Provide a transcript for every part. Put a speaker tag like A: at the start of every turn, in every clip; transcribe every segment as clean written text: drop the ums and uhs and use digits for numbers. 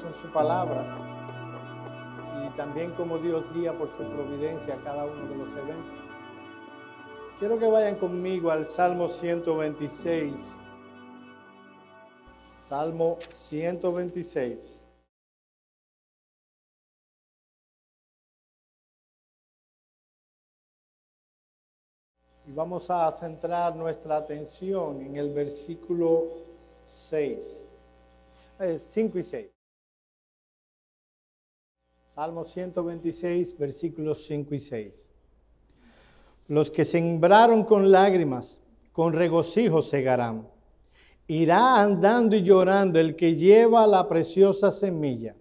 A: en su palabra y también cómo Dios guía por su providencia a cada uno de los eventos. Quiero que vayan conmigo al Salmo 126. Salmo 126. Y vamos a centrar nuestra atención en el versículo 5 y 6. Salmo 126, versículos 5 y 6. Los que sembraron con lágrimas, con regocijo segarán. Irá andando y llorando el que lleva la preciosa semilla,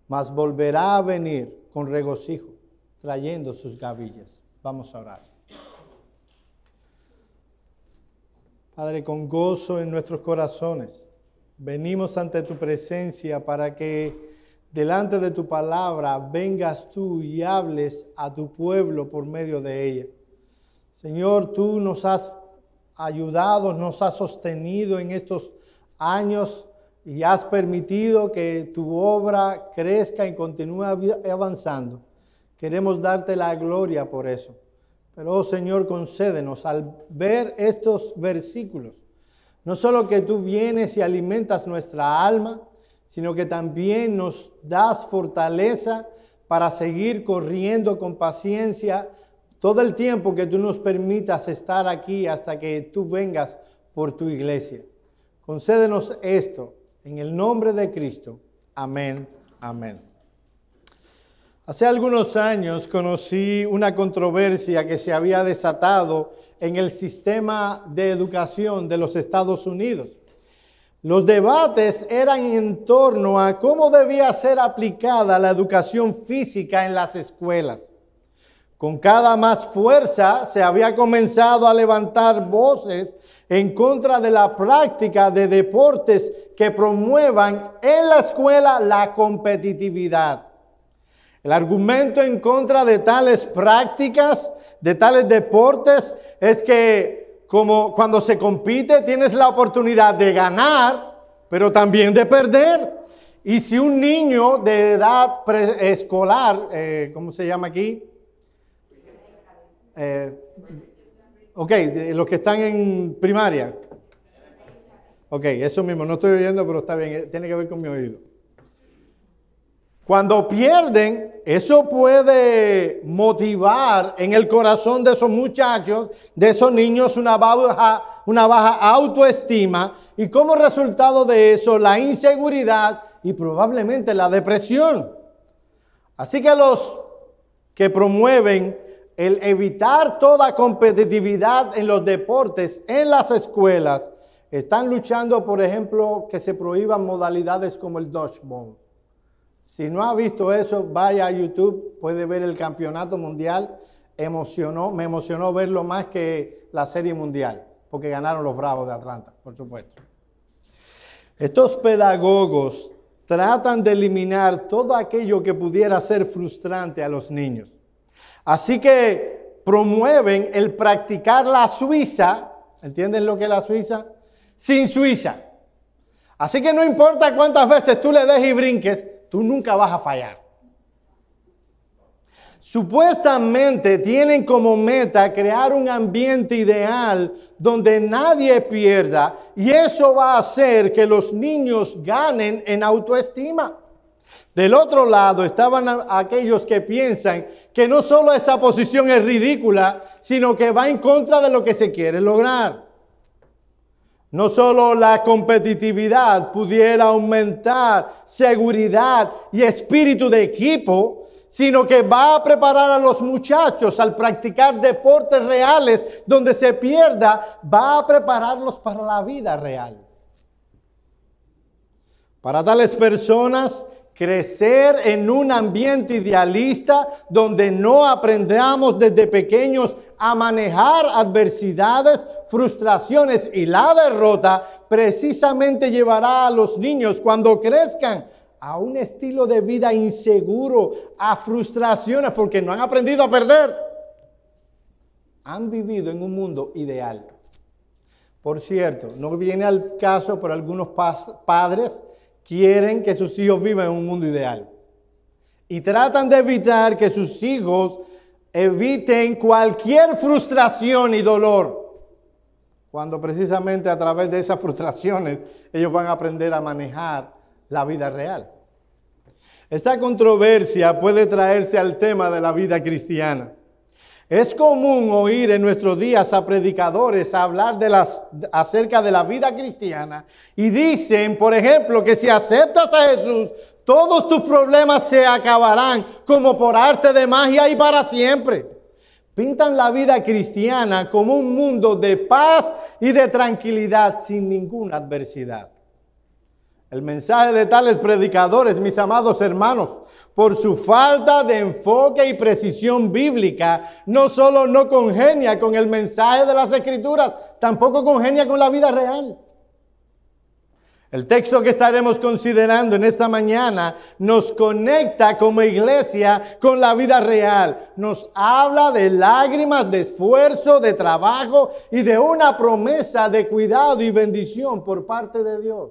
A: mas volverá a venir con regocijo, trayendo sus gavillas. Vamos a orar. Padre, con gozo en nuestros corazones, venimos ante tu presencia para que delante de tu palabra vengas tú y hables a tu pueblo por medio de ella. Señor, tú nos has ayudado, nos has sostenido en estos años y has permitido que tu obra crezca y continúe avanzando. Queremos darte la gloria por eso. Pero, oh Señor, concédenos al ver estos versículos, no solo que tú vienes y alimentas nuestra alma, sino que también nos das fortaleza para seguir corriendo con paciencia todo el tiempo que tú nos permitas estar aquí hasta que tú vengas por tu iglesia. Concédenos esto en el nombre de Cristo. Amén. Amén. Hace algunos años conocí una controversia que se había desatado en el sistema de educación de los Estados Unidos. Los debates eran en torno a cómo debía ser aplicada la educación física en las escuelas. Con cada más fuerza se había comenzado a levantar voces en contra de la práctica de deportes que promuevan en la escuela la competitividad. El argumento en contra de tales prácticas, de tales deportes, es que como cuando se compite tienes la oportunidad de ganar, pero también de perder. Y si un niño de edad preescolar, ¿cómo se llama aquí? Los que están en primaria. Ok, eso mismo, no estoy oyendo, pero está bien, tiene que ver con mi oído. Cuando pierden, eso puede motivar en el corazón de esos muchachos, de esos niños, una baja autoestima y como resultado de eso la inseguridad y probablemente la depresión. Así que los que promueven el evitar toda competitividad en los deportes, en las escuelas, están luchando, por ejemplo, que se prohíban modalidades como el dodgeball. Si no ha visto eso, vaya a YouTube, puede ver el campeonato mundial. Me emocionó verlo más que la serie mundial, porque ganaron los Bravos de Atlanta, por supuesto. Estos pedagogos tratan de eliminar todo aquello que pudiera ser frustrante a los niños. Así que promueven el practicar la Suiza. ¿Entienden lo que es la Suiza? Sin Suiza. Así que no importa cuántas veces tú le des y brinques, tú nunca vas a fallar. Supuestamente tienen como meta crear un ambiente ideal donde nadie pierda y eso va a hacer que los niños ganen en autoestima. Del otro lado estaban aquellos que piensan que no solo esa posición es ridícula, sino que va en contra de lo que se quiere lograr. No solo la competitividad pudiera aumentar seguridad y espíritu de equipo, sino que va a preparar a los muchachos al practicar deportes reales donde se pierda, va a prepararlos para la vida real. Para tales personas, crecer en un ambiente idealista donde no aprendamos desde pequeños a manejar adversidades, frustraciones y la derrota, precisamente llevará a los niños cuando crezcan a un estilo de vida inseguro, a frustraciones porque no han aprendido a perder. Han vivido en un mundo ideal. Por cierto, no viene al caso por algunos padres quieren que sus hijos vivan en un mundo ideal. Y tratan de evitar que sus hijos eviten cualquier frustración y dolor, cuando precisamente a través de esas frustraciones ellos van a aprender a manejar la vida real. Esta controversia puede traerse al tema de la vida cristiana. Es común oír en nuestros días a predicadores hablar acerca de la vida cristiana y dicen, por ejemplo, que si aceptas a Jesús, todos tus problemas se acabarán como por arte de magia y para siempre. Pintan la vida cristiana como un mundo de paz y de tranquilidad sin ninguna adversidad. El mensaje de tales predicadores, mis amados hermanos, por su falta de enfoque y precisión bíblica, no solo no congenia con el mensaje de las Escrituras, tampoco congenia con la vida real. El texto que estaremos considerando en esta mañana nos conecta como iglesia con la vida real. Nos habla de lágrimas, de esfuerzo, de trabajo y de una promesa de cuidado y bendición por parte de Dios.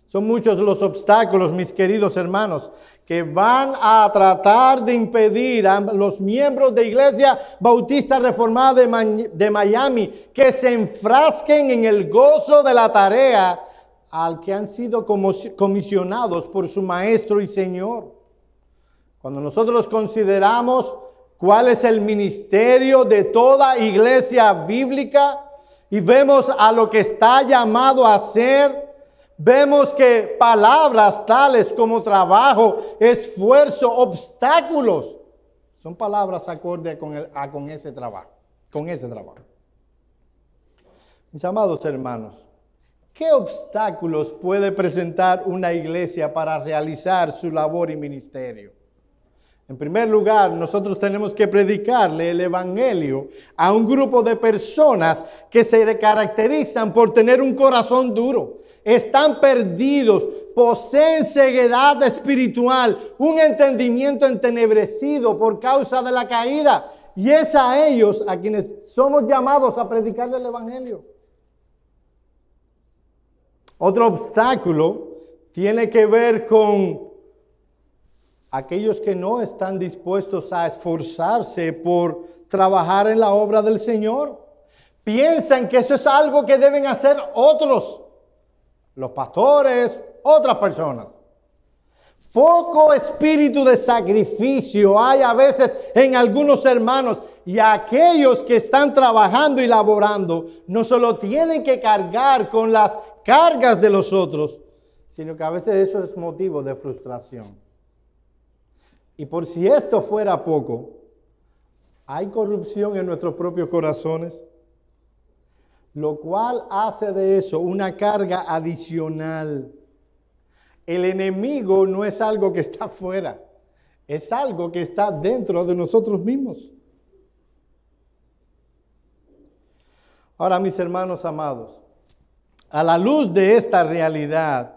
A: Son muchos los obstáculos, mis queridos hermanos, que van a tratar de impedir a los miembros de Iglesia Bautista Reformada de Miami que se enfrasquen en el gozo de la tarea al que han sido comisionados por su Maestro y Señor. Cuando nosotros consideramos cuál es el ministerio de toda iglesia bíblica y vemos a lo que está llamado a hacer, vemos que palabras tales como trabajo, esfuerzo, obstáculos, son palabras acorde con ese trabajo. Mis amados hermanos, ¿qué obstáculos puede presentar una iglesia para realizar su labor y ministerio? En primer lugar, nosotros tenemos que predicarle el evangelio a un grupo de personas que se caracterizan por tener un corazón duro. Están perdidos, poseen ceguedad espiritual, un entendimiento entenebrecido por causa de la caída. Y es a ellos a quienes somos llamados a predicarle el evangelio. Otro obstáculo tiene que ver con aquellos que no están dispuestos a esforzarse por trabajar en la obra del Señor. Piensan que eso es algo que deben hacer otros, los pastores, otras personas. Poco espíritu de sacrificio hay a veces en algunos hermanos, y aquellos que están trabajando y laborando no solo tienen que cargar con las cargas de los otros, sino que a veces eso es motivo de frustración. Y por si esto fuera poco, hay corrupción en nuestros propios corazones, lo cual hace de eso una carga adicional. El enemigo no es algo que está afuera, es algo que está dentro de nosotros mismos. Ahora, mis hermanos amados, a la luz de esta realidad,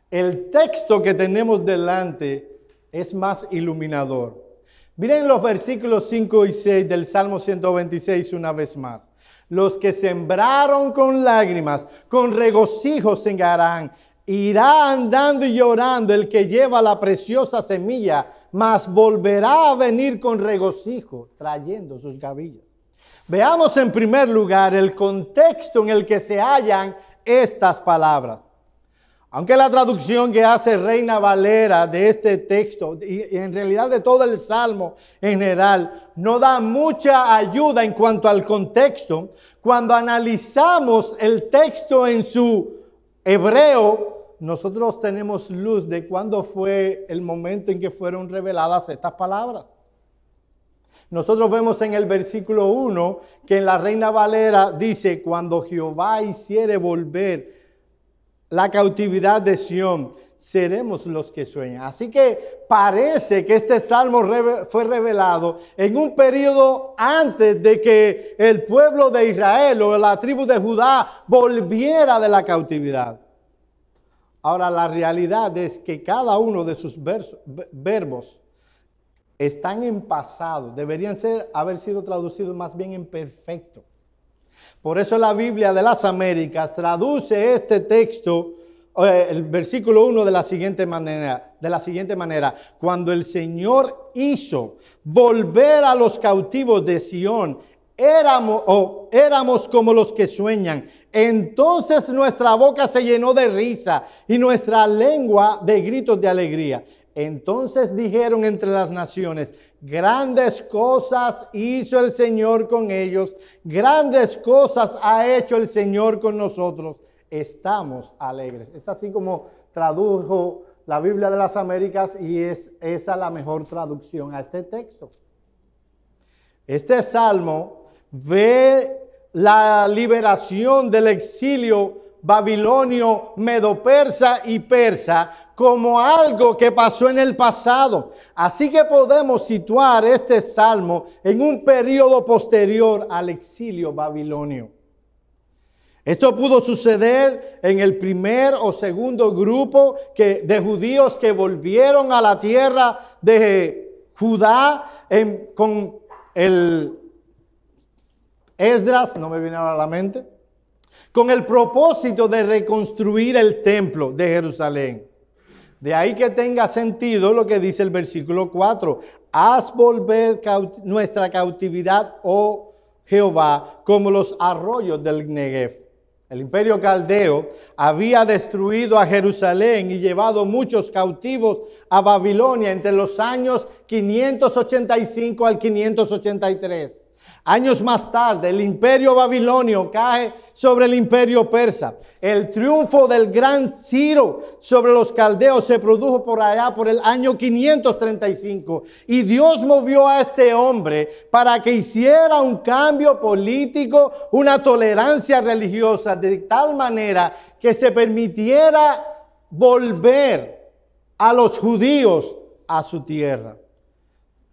A: el texto que tenemos delante es más iluminador. Miren los versículos 5 y 6 del Salmo 126 una vez más. Los que sembraron con lágrimas, con regocijo segarán. Irá andando y llorando el que lleva la preciosa semilla, mas volverá a venir con regocijo, trayendo sus gavillas. Veamos en primer lugar el contexto en el que se hallan estas palabras. Aunque la traducción que hace Reina Valera de este texto, y en realidad de todo el Salmo en general, no da mucha ayuda en cuanto al contexto, cuando analizamos el texto en su hebreo, nosotros tenemos luz de cuándo fue el momento en que fueron reveladas estas palabras. Nosotros vemos en el versículo 1 que en la Reina Valera dice, cuando Jehová hiciere volver la cautividad de Sión, seremos los que sueñan. Así que parece que este salmo fue revelado en un periodo antes de que el pueblo de Israel o la tribu de Judá volviera de la cautividad. Ahora, la realidad es que cada uno de sus verbos están en pasado, deberían haber sido traducidos más bien en perfecto. Por eso la Biblia de las Américas traduce este texto el versículo 1 de la siguiente manera. Cuando el Señor hizo volver a los cautivos de Sión, éramos como los que sueñan. Entonces nuestra boca se llenó de risa y nuestra lengua de gritos de alegría. Entonces dijeron entre las naciones: grandes cosas hizo el Señor con ellos, grandes cosas ha hecho el Señor con nosotros. Estamos alegres. Es así como tradujo la Biblia de las Américas, y es esa la mejor traducción a este texto. Este salmo ve la liberación del exilio babilonio, medo-persa y persa como algo que pasó en el pasado. Así que podemos situar este salmo en un periodo posterior al exilio babilonio. Esto pudo suceder en el primer o segundo grupo de judíos que volvieron a la tierra de Judá con el Esdras, no me viene ahora a la mente, con el propósito de reconstruir el templo de Jerusalén. De ahí que tenga sentido lo que dice el versículo 4. Haz volver nuestra cautividad, oh Jehová, como los arroyos del Negev. El imperio caldeo había destruido a Jerusalén y llevado muchos cautivos a Babilonia entre los años 585 al 583. Años más tarde, el imperio babilonio cae sobre el imperio persa. El triunfo del gran Ciro sobre los caldeos se produjo por allá por el año 535. Y Dios movió a este hombre para que hiciera un cambio político, una tolerancia religiosa, de tal manera que se permitiera volver a los judíos a su tierra.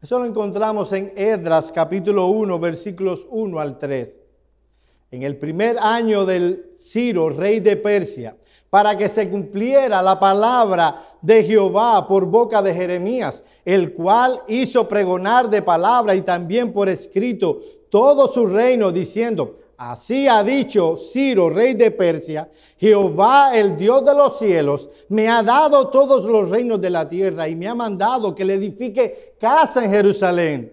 A: Eso lo encontramos en Esdras capítulo 1, versículos 1 al 3. En el primer año del Ciro, rey de Persia, para que se cumpliera la palabra de Jehová por boca de Jeremías, el cual hizo pregonar de palabra y también por escrito todo su reino, diciendo: así ha dicho Ciro, rey de Persia: Jehová, el Dios de los cielos, me ha dado todos los reinos de la tierra y me ha mandado que le edifique casa en Jerusalén,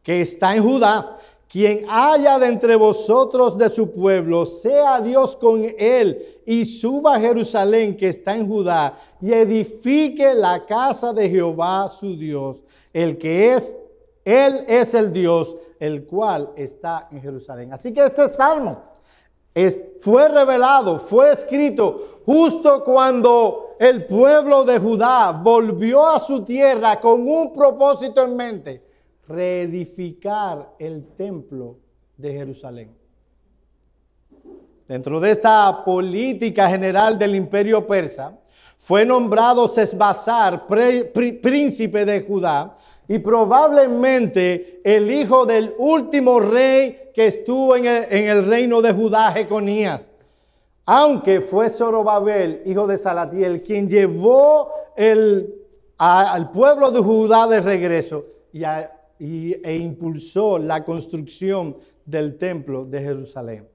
A: que está en Judá. Quien haya de entre vosotros de su pueblo, sea Dios con él, y suba a Jerusalén, que está en Judá, y edifique la casa de Jehová su Dios, Él es el Dios, el cual está en Jerusalén. Así que este salmo fue revelado, fue escrito justo cuando el pueblo de Judá volvió a su tierra con un propósito en mente: reedificar el templo de Jerusalén. Dentro de esta política general del imperio persa, fue nombrado Sesbazar, príncipe de Judá, y probablemente el hijo del último rey que estuvo en el reino de Judá, Jeconías. Aunque fue Zorobabel, hijo de Salatiel, quien llevó al pueblo de Judá de regreso e impulsó la construcción del templo de Jerusalén.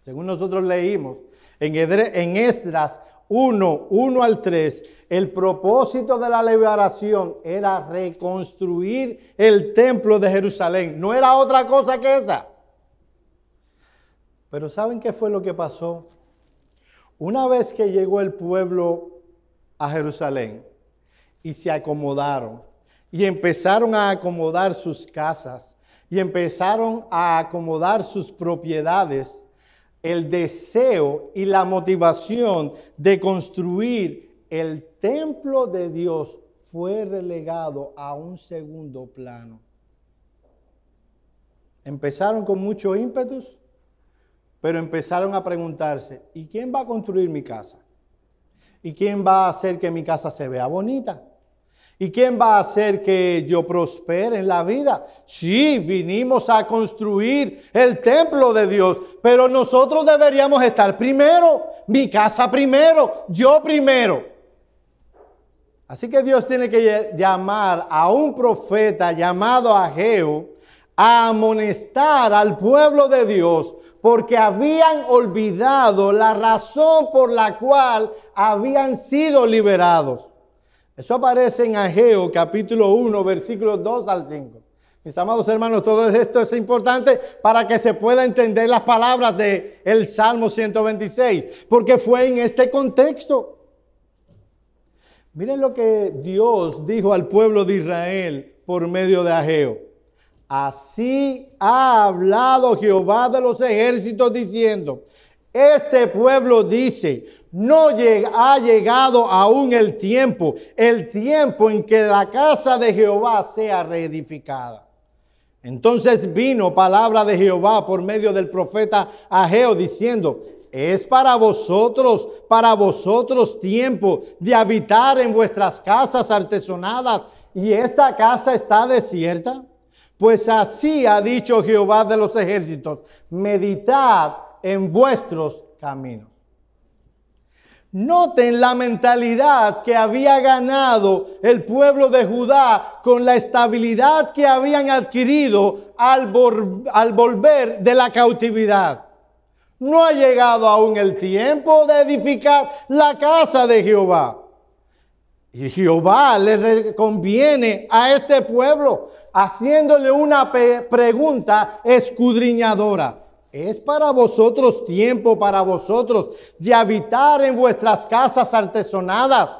A: Según nosotros leímos en Esdras 1 al 3, el propósito de la liberación era reconstruir el templo de Jerusalén. No era otra cosa que esa. Pero ¿saben qué fue lo que pasó? Una vez que llegó el pueblo a Jerusalén y se acomodaron y empezaron a acomodar sus casas y empezaron a acomodar sus propiedades, el deseo y la motivación de construir el templo de Dios fue relegado a un segundo plano. Empezaron con mucho ímpetu, pero empezaron a preguntarse: ¿y quién va a construir mi casa? ¿Y quién va a hacer que mi casa se vea bonita? ¿Y quién va a hacer que yo prospere en la vida? Sí, vinimos a construir el templo de Dios, pero nosotros deberíamos estar primero, mi casa primero, yo primero. Así que Dios tiene que llamar a un profeta llamado Ageo a amonestar al pueblo de Dios, porque habían olvidado la razón por la cual habían sido liberados. Eso aparece en Ageo capítulo 1, versículos 2 al 5. Mis amados hermanos, todo esto es importante para que se pueda entender las palabras del Salmo 126, porque fue en este contexto. Miren lo que Dios dijo al pueblo de Israel por medio de Ageo. Así ha hablado Jehová de los ejércitos diciendo, este pueblo dice, no ha llegado aún el tiempo en que la casa de Jehová sea reedificada. Entonces vino palabra de Jehová por medio del profeta Ageo diciendo, es para vosotros tiempo de habitar en vuestras casas artesonadas y esta casa está desierta. Pues así ha dicho Jehová de los ejércitos, meditad en vuestros caminos. Noten la mentalidad que había ganado el pueblo de Judá con la estabilidad que habían adquirido al volver de la cautividad. No ha llegado aún el tiempo de edificar la casa de Jehová. Y Jehová le conviene a este pueblo haciéndole una pregunta escudriñadora. ¿Es para vosotros tiempo para vosotros de habitar en vuestras casas artesonadas?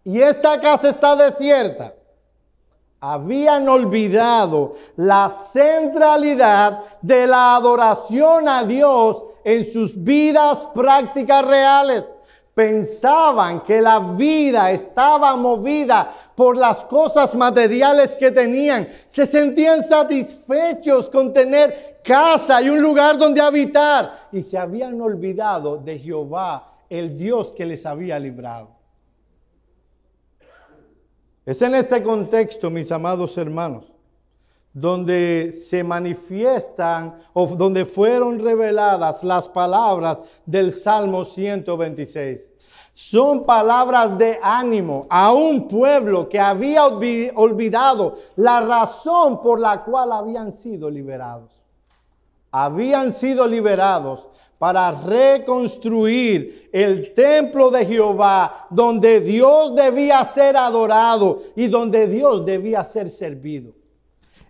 A: Y esta casa está desierta. Habían olvidado la centralidad de la adoración a Dios en sus vidas prácticas reales. Pensaban que la vida estaba movida por las cosas materiales que tenían. Se sentían satisfechos con tener casa y un lugar donde habitar. Y se habían olvidado de Jehová, el Dios que les había librado. Es en este contexto, mis amados hermanos, donde se manifiestan o donde fueron reveladas las palabras del Salmo 126. Son palabras de ánimo a un pueblo que había olvidado la razón por la cual habían sido liberados. Habían sido liberados para reconstruir el templo de Jehová, donde Dios debía ser adorado y donde Dios debía ser servido.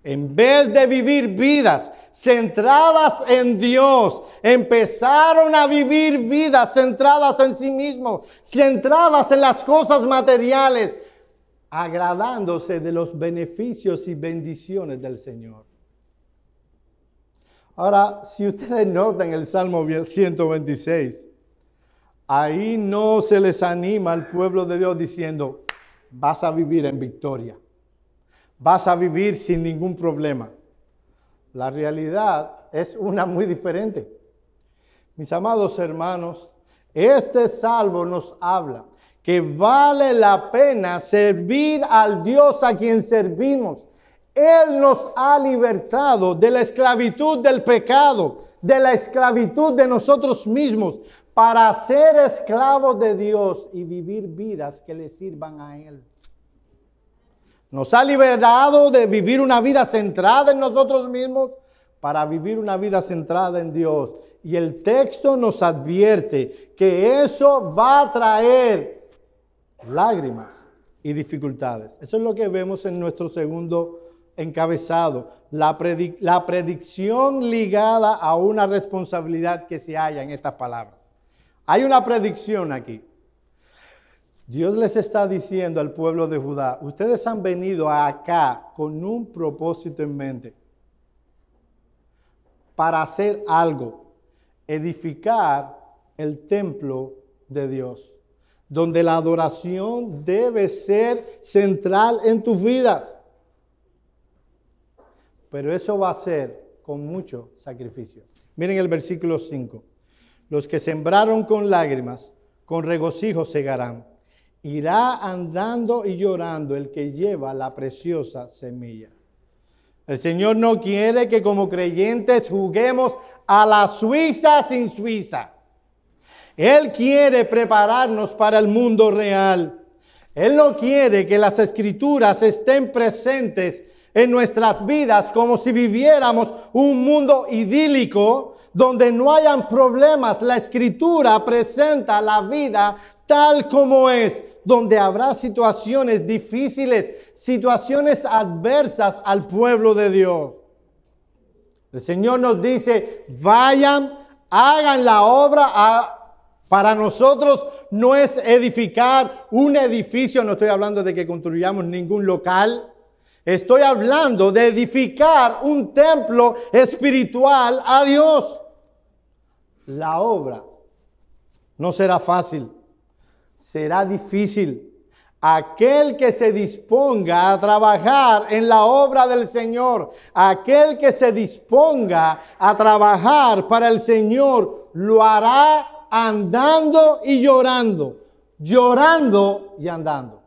A: En vez de vivir vidas centradas en Dios, empezaron a vivir vidas centradas en sí mismos, centradas en las cosas materiales, agradándose de los beneficios y bendiciones del Señor. Ahora, si ustedes notan el Salmo 126, ahí no se les anima al pueblo de Dios diciendo, vas a vivir en victoria. Vas a vivir sin ningún problema. La realidad es una muy diferente. Mis amados hermanos, este salmo nos habla que vale la pena servir al Dios a quien servimos. Él nos ha libertado de la esclavitud del pecado, de la esclavitud de nosotros mismos, para ser esclavos de Dios y vivir vidas que le sirvan a Él. Nos ha liberado de vivir una vida centrada en nosotros mismos para vivir una vida centrada en Dios. Y el texto nos advierte que eso va a traer lágrimas y dificultades. Eso es lo que vemos en nuestro segundo encabezado. La predicción ligada a una responsabilidad que se halla en estas palabras. Hay una predicción aquí. Dios les está diciendo al pueblo de Judá, ustedes han venido acá con un propósito en mente para hacer algo, edificar el templo de Dios, donde la adoración debe ser central en tus vidas. Pero eso va a ser con mucho sacrificio. Miren el versículo 5. Los que sembraron con lágrimas, con regocijo segarán. Irá andando y llorando el que lleva la preciosa semilla. El Señor no quiere que como creyentes juguemos a la Suiza sin Suiza. Él quiere prepararnos para el mundo real. Él no quiere que las Escrituras estén presentes en nuestras vidas como si viviéramos un mundo idílico donde no hayan problemas. La Escritura presenta la vida tal como es, donde habrá situaciones difíciles, situaciones adversas al pueblo de Dios. El Señor nos dice, vayan, hagan la obra. Para nosotros no es edificar un edificio, no estoy hablando de que construyamos ningún local. Estoy hablando de edificar un templo espiritual a Dios. La obra no será fácil, será difícil. Aquel que se disponga a trabajar en la obra del Señor, aquel que se disponga a trabajar para el Señor, lo hará andando y llorando, llorando y andando.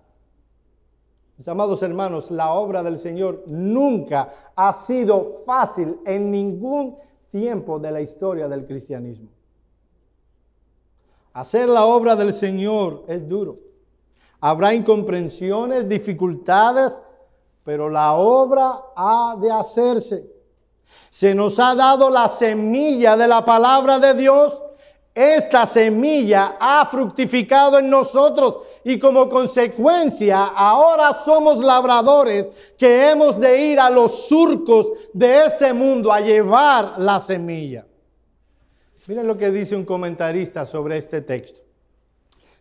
A: Mis amados hermanos, la obra del Señor nunca ha sido fácil en ningún tiempo de la historia del cristianismo. Hacer la obra del Señor es duro. Habrá incomprensiones, dificultades, pero la obra ha de hacerse. Se nos ha dado la semilla de la palabra de Dios. Esta semilla ha fructificado en nosotros y como consecuencia ahora somos labradores que hemos de ir a los surcos de este mundo a llevar la semilla. Miren lo que dice un comentarista sobre este texto.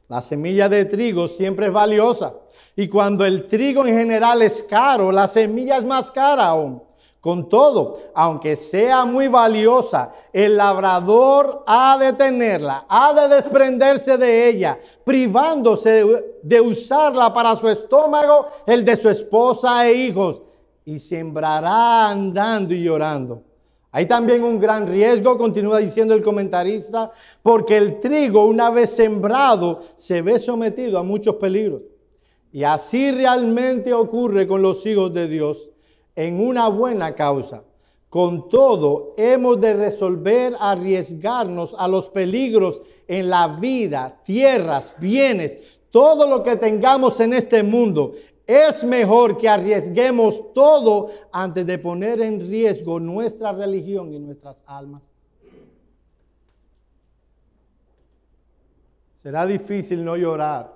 A: La semilla de trigo siempre es valiosa y cuando el trigo en general es caro, la semilla es más cara aún. Con todo, aunque sea muy valiosa, el labrador ha de tenerla, ha de desprenderse de ella, privándose de usarla para su estómago, el de su esposa e hijos, y sembrará andando y llorando. Hay también un gran riesgo, continúa diciendo el comentarista, porque el trigo, una vez sembrado, se ve sometido a muchos peligros. Y así realmente ocurre con los hijos de Dios en una buena causa. Con todo, hemos de resolver arriesgarnos a los peligros en la vida, tierras, bienes, todo lo que tengamos en este mundo. Es mejor que arriesguemos todo antes de poner en riesgo nuestra religión y nuestras almas. Será difícil no llorar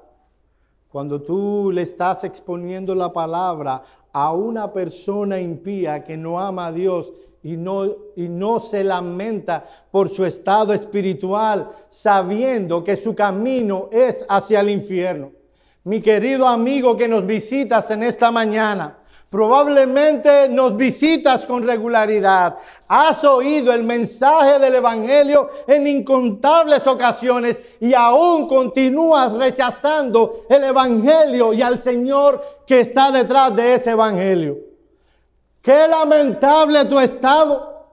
A: cuando tú le estás exponiendo la palabra a una persona impía que no ama a Dios y no se lamenta por su estado espiritual, sabiendo que su camino es hacia el infierno. Mi querido amigo que nos visitas en esta mañana, probablemente nos visitas con regularidad. Has oído el mensaje del Evangelio en incontables ocasiones y aún continúas rechazando el Evangelio y al Señor que está detrás de ese Evangelio. Qué lamentable tu estado,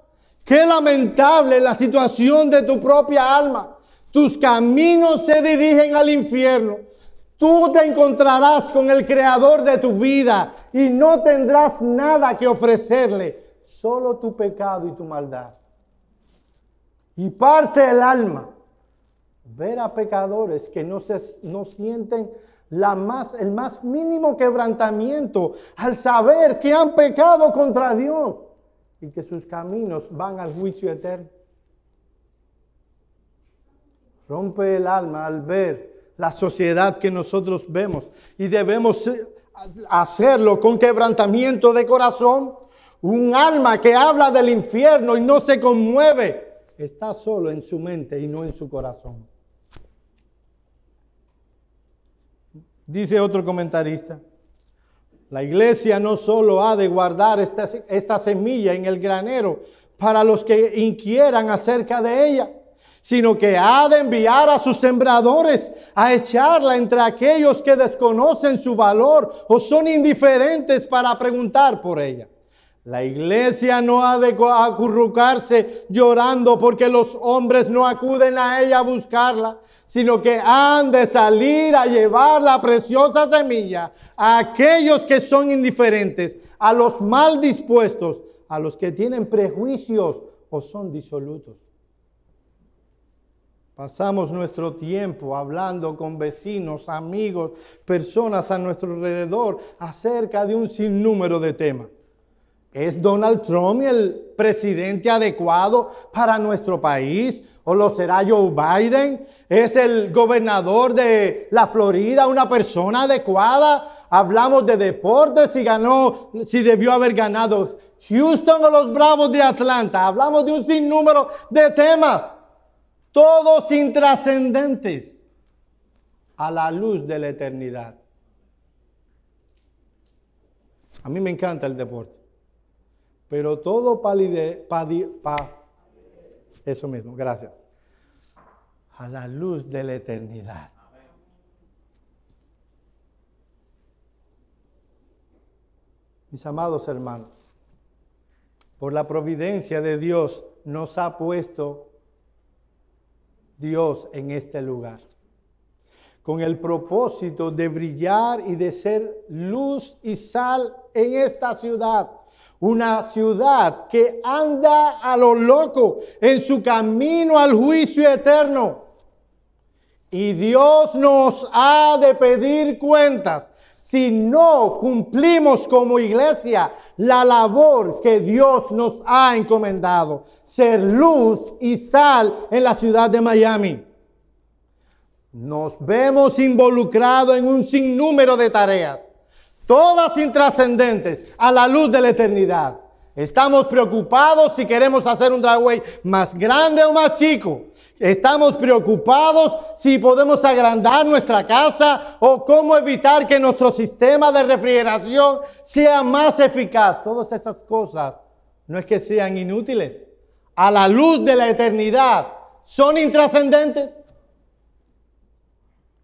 A: qué lamentable la situación de tu propia alma. Tus caminos se dirigen al infierno. Tú te encontrarás con el Creador de tu vida y no tendrás nada que ofrecerle, solo tu pecado y tu maldad. Y parte el alma ver a pecadores que no sienten el más mínimo quebrantamiento al saber que han pecado contra Dios y que sus caminos van al juicio eterno. Rompe el alma al ver la sociedad que nosotros vemos y debemos hacerlo con quebrantamiento de corazón. Un alma que habla del infierno y no se conmueve está solo en su mente y no en su corazón. Dice otro comentarista, la iglesia no solo ha de guardar esta semilla en el granero para los que inquieran acerca de ella, sino que ha de enviar a sus sembradores a echarla entre aquellos que desconocen su valor o son indiferentes para preguntar por ella. La iglesia no ha de acurrucarse llorando porque los hombres no acuden a ella a buscarla, sino que han de salir a llevar la preciosa semilla a aquellos que son indiferentes, a los mal dispuestos, a los que tienen prejuicios o son disolutos. Pasamos nuestro tiempo hablando con vecinos, amigos, personas a nuestro alrededor acerca de un sinnúmero de temas. ¿Es Donald Trump el presidente adecuado para nuestro país? ¿O lo será Joe Biden? ¿Es el gobernador de la Florida una persona adecuada? Hablamos de deportes, si debió haber ganado Houston o los Bravos de Atlanta. Hablamos de un sinnúmero de temas, todos intrascendentes a la luz de la eternidad. A mí me encanta el deporte, pero todo eso mismo, gracias, a la luz de la eternidad. Mis amados hermanos, por la providencia de Dios nos ha puesto Dios en este lugar, con el propósito de brillar y de ser luz y sal en esta ciudad. Una ciudad que anda a lo loco en su camino al juicio eterno. Y Dios nos ha de pedir cuentas si no cumplimos como iglesia la labor que Dios nos ha encomendado, ser luz y sal en la ciudad de Miami. Nos vemos involucrados en un sinnúmero de tareas, todas intrascendentes a la luz de la eternidad. Estamos preocupados si queremos hacer un driveway más grande o más chico. Estamos preocupados si podemos agrandar nuestra casa o cómo evitar que nuestro sistema de refrigeración sea más eficaz. Todas esas cosas no es que sean inútiles. A la luz de la eternidad, ¿son intrascendentes?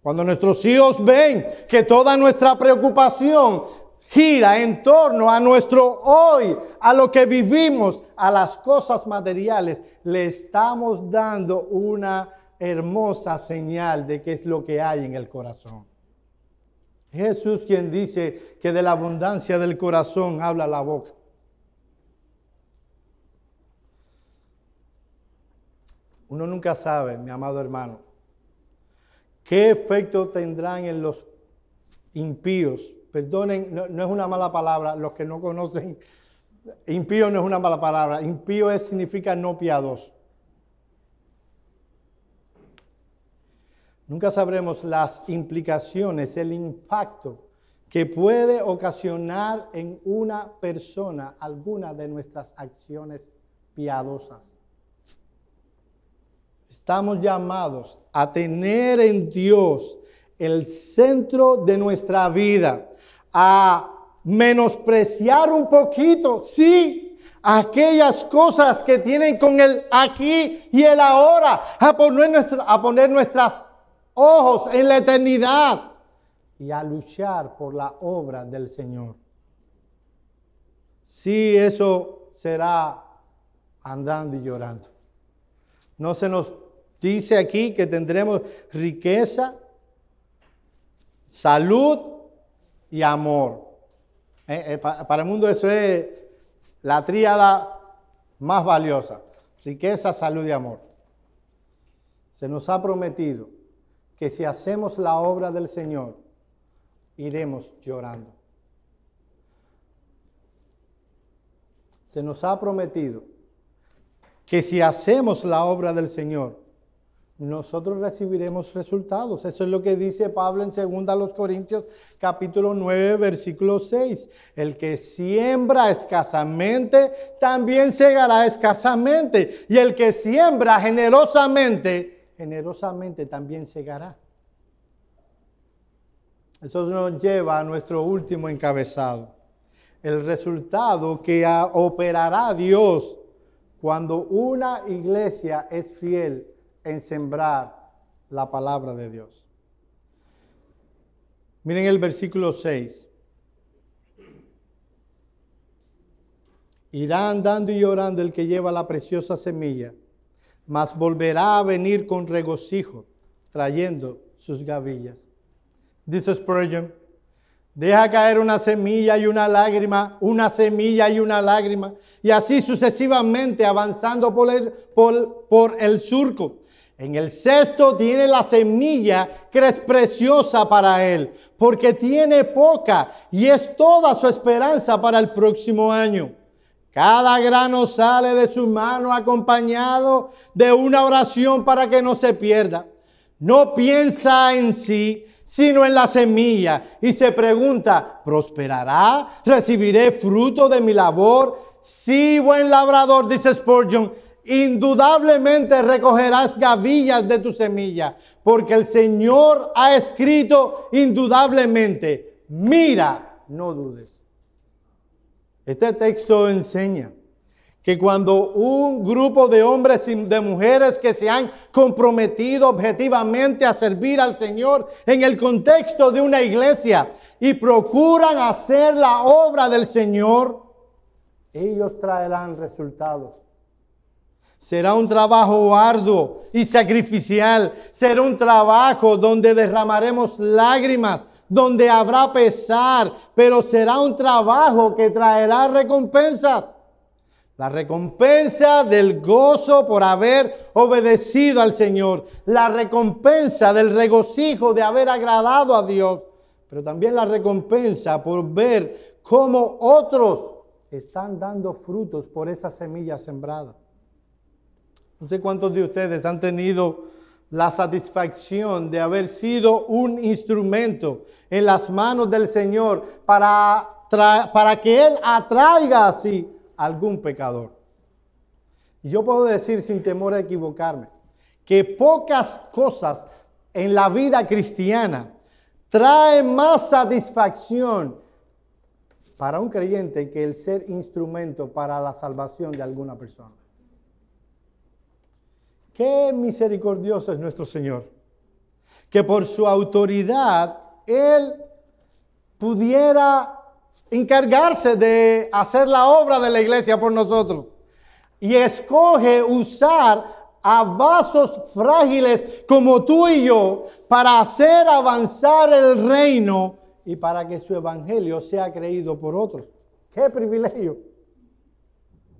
A: Cuando nuestros hijos ven que toda nuestra preocupación gira en torno a nuestro hoy, a lo que vivimos, a las cosas materiales, le estamos dando una hermosa señal de qué es lo que hay en el corazón. Jesús quien dice que de la abundancia del corazón habla la boca. Uno nunca sabe, mi amado hermano, qué efecto tendrán en los impíos. Perdonen, no es una mala palabra, los que no conocen, impío no es una mala palabra, impío significa no piadoso. Nunca sabremos las implicaciones, el impacto que puede ocasionar en una persona alguna de nuestras acciones piadosas. Estamos llamados a tener en Dios el centro de nuestra vida, a menospreciar un poquito, sí, aquellas cosas que tienen con el aquí y el ahora, a poner nuestros ojos en la eternidad y a luchar por la obra del Señor. Sí, eso será andando y llorando. No se nos dice aquí que tendremos riqueza, salud y amor. Para el mundo eso es la tríada más valiosa. Riqueza, salud y amor. Se nos ha prometido que si hacemos la obra del Señor, iremos llorando. Se nos ha prometido que si hacemos la obra del Señor, nosotros recibiremos resultados. Eso es lo que dice Pablo en 2 Corintios capítulo 9, versículo 6. El que siembra escasamente, también segará escasamente. Y el que siembra generosamente, generosamente también segará. Eso nos lleva a nuestro último encabezado. El resultado que operará Dios cuando una iglesia es fiel en sembrar la palabra de Dios. Miren el versículo 6. Irá andando y llorando el que lleva la preciosa semilla, mas volverá a venir con regocijo, trayendo sus gavillas. Dice Spurgeon, deja caer una semilla y una lágrima, una semilla y una lágrima, y así sucesivamente avanzando por el surco. En el cesto tiene la semilla que es preciosa para él, porque tiene poca y es toda su esperanza para el próximo año. Cada grano sale de su mano acompañado de una oración para que no se pierda. No piensa en sí, sino en la semilla, y se pregunta, ¿prosperará? ¿Recibiré fruto de mi labor? Sí, buen labrador, dice Spurgeon, indudablemente recogerás gavillas de tu semilla, porque el Señor ha escrito indudablemente, mira, no dudes. Este texto enseña que cuando un grupo de hombres y de mujeres que se han comprometido objetivamente a servir al Señor en el contexto de una iglesia y procuran hacer la obra del Señor, ellos traerán resultados. Será un trabajo arduo y sacrificial. Será un trabajo donde derramaremos lágrimas, donde habrá pesar, pero será un trabajo que traerá recompensas. La recompensa del gozo por haber obedecido al Señor. La recompensa del regocijo de haber agradado a Dios. Pero también la recompensa por ver cómo otros están dando frutos por esa semilla sembrada. No sé cuántos de ustedes han tenido la satisfacción de haber sido un instrumento en las manos del Señor para que Él atraiga así a algún pecador. Y yo puedo decir sin temor a equivocarme que pocas cosas en la vida cristiana traen más satisfacción para un creyente que el ser instrumento para la salvación de alguna persona. Qué misericordioso es nuestro Señor, que por su autoridad Él pudiera encargarse de hacer la obra de la iglesia por nosotros. Y escoge usar a vasos frágiles como tú y yo para hacer avanzar el reino y para que su evangelio sea creído por otros. ¡Qué privilegio!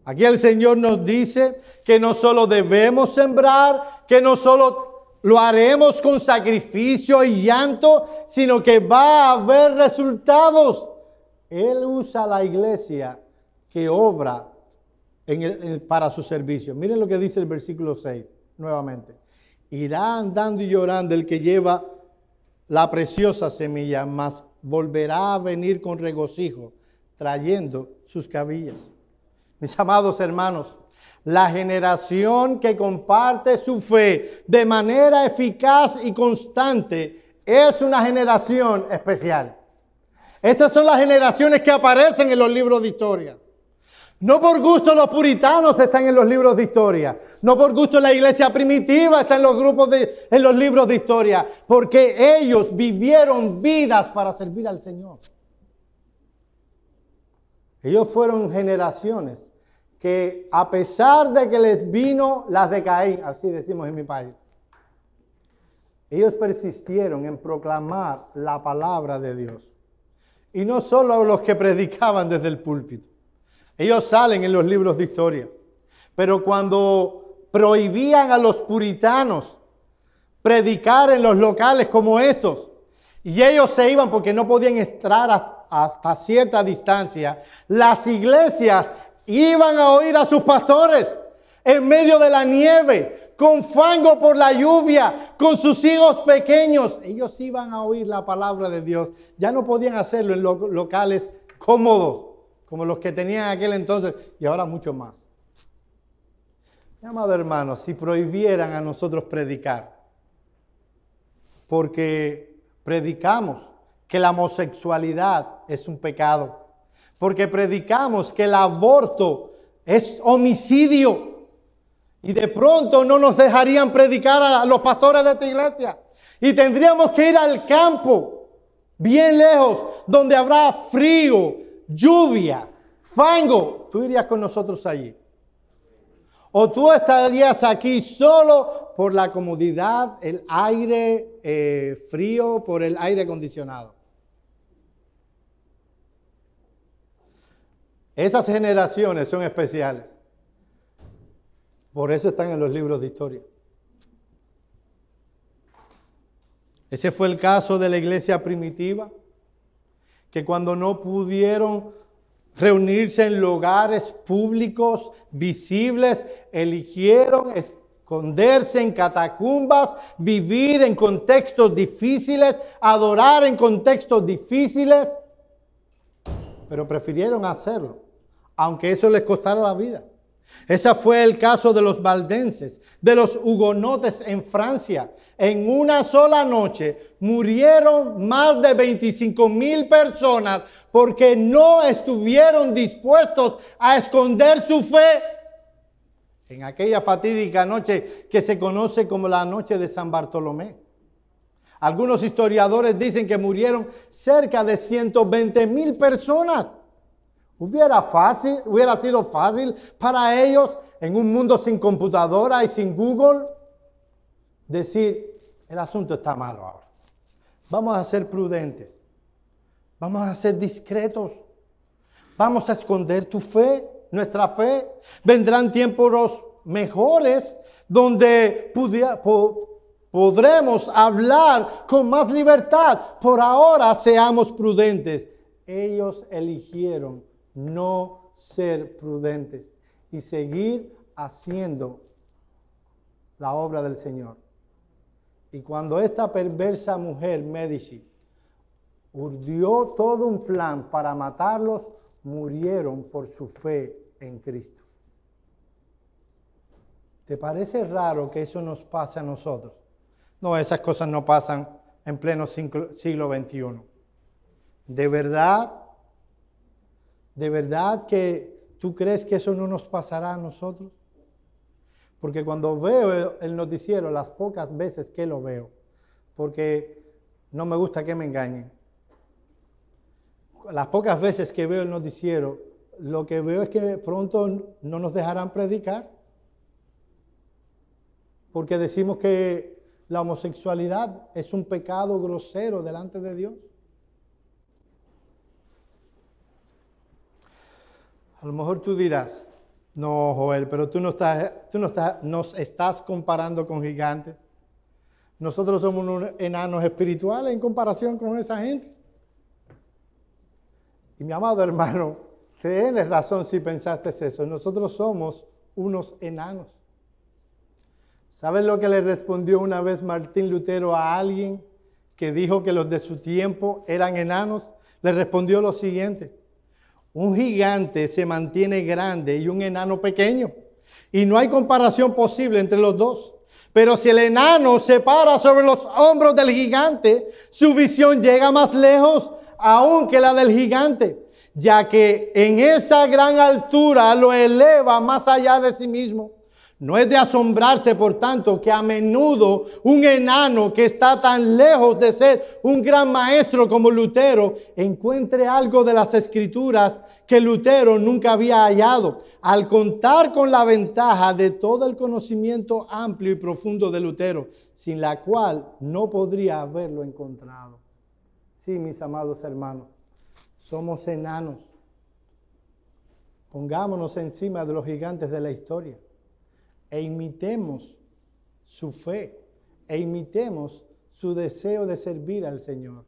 A: Aquí el Señor nos dice que no solo debemos sembrar, que no solo lo haremos con sacrificio y llanto, sino que va a haber resultados. Él usa la iglesia que obra para su servicio. Miren lo que dice el versículo 6, nuevamente. Irá andando y llorando el que lleva la preciosa semilla, mas volverá a venir con regocijo, trayendo sus cabillas. Mis amados hermanos, la generación que comparte su fe de manera eficaz y constante es una generación especial. Esas son las generaciones que aparecen en los libros de historia. No por gusto los puritanos están en los libros de historia. No por gusto la iglesia primitiva está en los libros de historia. Porque ellos vivieron vidas para servir al Señor. Ellos fueron generaciones que a pesar de que les vino las de Caín, así decimos en mi país, ellos persistieron en proclamar la palabra de Dios. Y no solo los que predicaban desde el púlpito. Ellos salen en los libros de historia. Pero cuando prohibían a los puritanos predicar en los locales como estos, y ellos se iban porque no podían entrar hasta cierta distancia, las iglesias iban a oír a sus pastores en medio de la nieve, con fango por la lluvia, con sus hijos pequeños. Ellos iban a oír la palabra de Dios. Ya no podían hacerlo en locales cómodos, como los que tenían en aquel entonces, y ahora mucho más. Mi amado hermano, si prohibieran a nosotros predicar, porque predicamos que la homosexualidad es un pecado, porque predicamos que el aborto es homicidio, y de pronto no nos dejarían predicar a los pastores de esta iglesia, y tendríamos que ir al campo, bien lejos, donde habrá frío, lluvia, fango. ¿Tú irías con nosotros allí? ¿O tú estarías aquí solo por la comodidad, el aire frío, por el aire acondicionado? Esas generaciones son especiales. Por eso están en los libros de historia. Ese fue el caso de la iglesia primitiva, que cuando no pudieron reunirse en lugares públicos, visibles, eligieron esconderse en catacumbas, vivir en contextos difíciles, adorar en contextos difíciles, pero prefirieron hacerlo, aunque eso les costara la vida. Ese fue el caso de los valdenses, de los hugonotes en Francia. En una sola noche murieron más de 25,000 personas porque no estuvieron dispuestos a esconder su fe. En aquella fatídica noche que se conoce como la noche de San Bartolomé. Algunos historiadores dicen que murieron cerca de 120,000 personas. Hubiera sido fácil para ellos, en un mundo sin computadora y sin Google, decir, el asunto está malo ahora. Vamos a ser prudentes. Vamos a ser discretos. Vamos a esconder tu fe, nuestra fe. Vendrán tiempos mejores donde podremos hablar con más libertad. Por ahora seamos prudentes. Ellos eligieron no ser prudentes y seguir haciendo la obra del Señor. Y cuando esta perversa mujer Médici urdió todo un plan para matarlos, murieron por su fe en Cristo. ¿Te parece raro que eso nos pase a nosotros? No, esas cosas no pasan en pleno siglo XXI. ¿De verdad que tú crees que eso no nos pasará a nosotros? Porque cuando veo el noticiero, las pocas veces que lo veo, porque no me gusta que me engañen, las pocas veces que veo el noticiero, lo que veo es que pronto no nos dejarán predicar, porque decimos que la homosexualidad es un pecado grosero delante de Dios. A lo mejor tú dirás, no, Joel, pero tú nos estás comparando con gigantes. Nosotros somos unos enanos espirituales en comparación con esa gente. Y mi amado hermano, tienes razón si pensaste eso. Nosotros somos unos enanos. ¿Sabes lo que le respondió una vez Martín Lutero a alguien que dijo que los de su tiempo eran enanos? Le respondió lo siguiente: un gigante se mantiene grande y un enano pequeño, y no hay comparación posible entre los dos. Pero si el enano se para sobre los hombros del gigante, su visión llega más lejos aún que la del gigante, ya que en esa gran altura lo eleva más allá de sí mismo. No es de asombrarse, por tanto, que a menudo un enano que está tan lejos de ser un gran maestro como Lutero encuentre algo de las Escrituras que Lutero nunca había hallado, al contar con la ventaja de todo el conocimiento amplio y profundo de Lutero, sin la cual no podría haberlo encontrado. Sí, mis amados hermanos, somos enanos. Pongámonos encima de los gigantes de la historia e imitemos su fe, e imitemos su deseo de servir al Señor.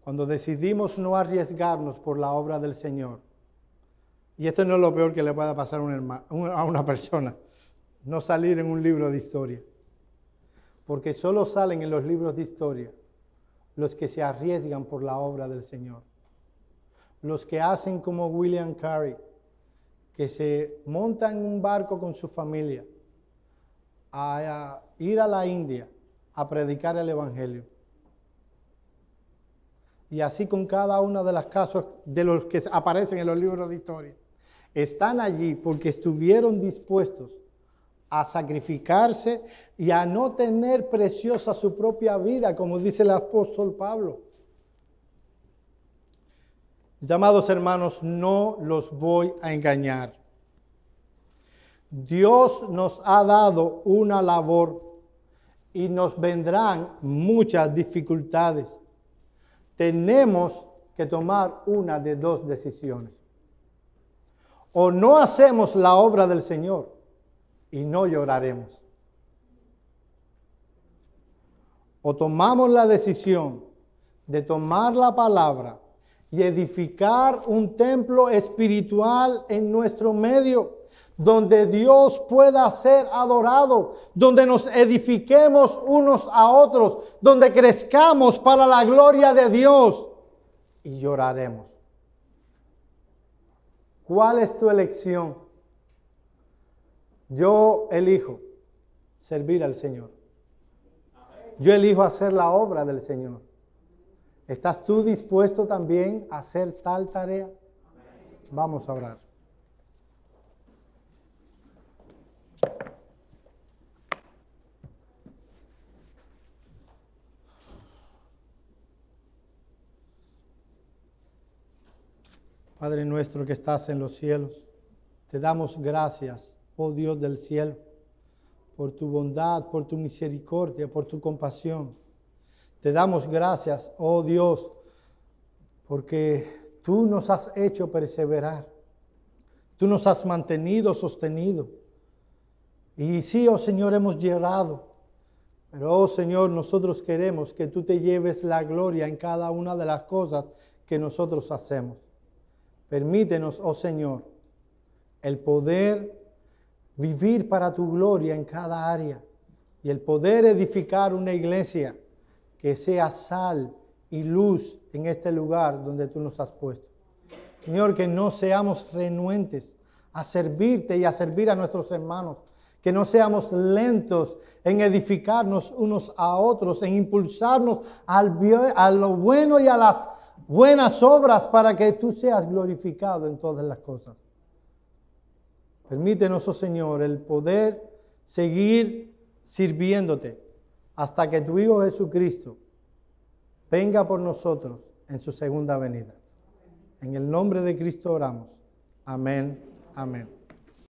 A: Cuando decidimos no arriesgarnos por la obra del Señor, y esto no es lo peor que le pueda pasar a una persona, no salir en un libro de historia, porque solo salen en los libros de historia los que se arriesgan por la obra del Señor, los que hacen como William Carey, que se monta en un barco con su familia a ir a la India a predicar el Evangelio. Y así con cada uno de los casos de los que aparecen en los libros de historia. Están allí porque estuvieron dispuestos a sacrificarse y a no tener preciosa su propia vida, como dice el apóstol Pablo. Mis amados hermanos, no los voy a engañar. Dios nos ha dado una labor y nos vendrán muchas dificultades. Tenemos que tomar una de dos decisiones. O no hacemos la obra del Señor y no lloraremos. o tomamos la decisión de tomar la palabra y edificar un templo espiritual en nuestro medio, donde Dios pueda ser adorado, donde nos edifiquemos unos a otros, donde crezcamos para la gloria de Dios y lloraremos. ¿Cuál es tu elección? Yo elijo servir al Señor. Yo elijo hacer la obra del Señor. ¿Estás tú dispuesto también a hacer tal tarea? Vamos a orar. Padre nuestro que estás en los cielos, te damos gracias, oh Dios del cielo, por tu bondad, por tu misericordia, por tu compasión. Te damos gracias, oh Dios, porque tú nos has hecho perseverar. Tú nos has mantenido sostenido. Y sí, oh Señor, hemos llorado. Pero, oh Señor, nosotros queremos que tú te lleves la gloria en cada una de las cosas que nosotros hacemos. Permítenos, oh Señor, el poder vivir para tu gloria en cada área y el poder edificar una iglesia que sea sal y luz en este lugar donde tú nos has puesto. Señor, que no seamos renuentes a servirte y a servir a nuestros hermanos, que no seamos lentos en edificarnos unos a otros, en impulsarnos a lo bueno y a las buenas obras para que tú seas glorificado en todas las cosas. Permítenos, oh Señor, el poder seguir sirviéndote hasta que tu Hijo Jesucristo venga por nosotros en su segunda venida. En el nombre de Cristo oramos. Amén. Amén.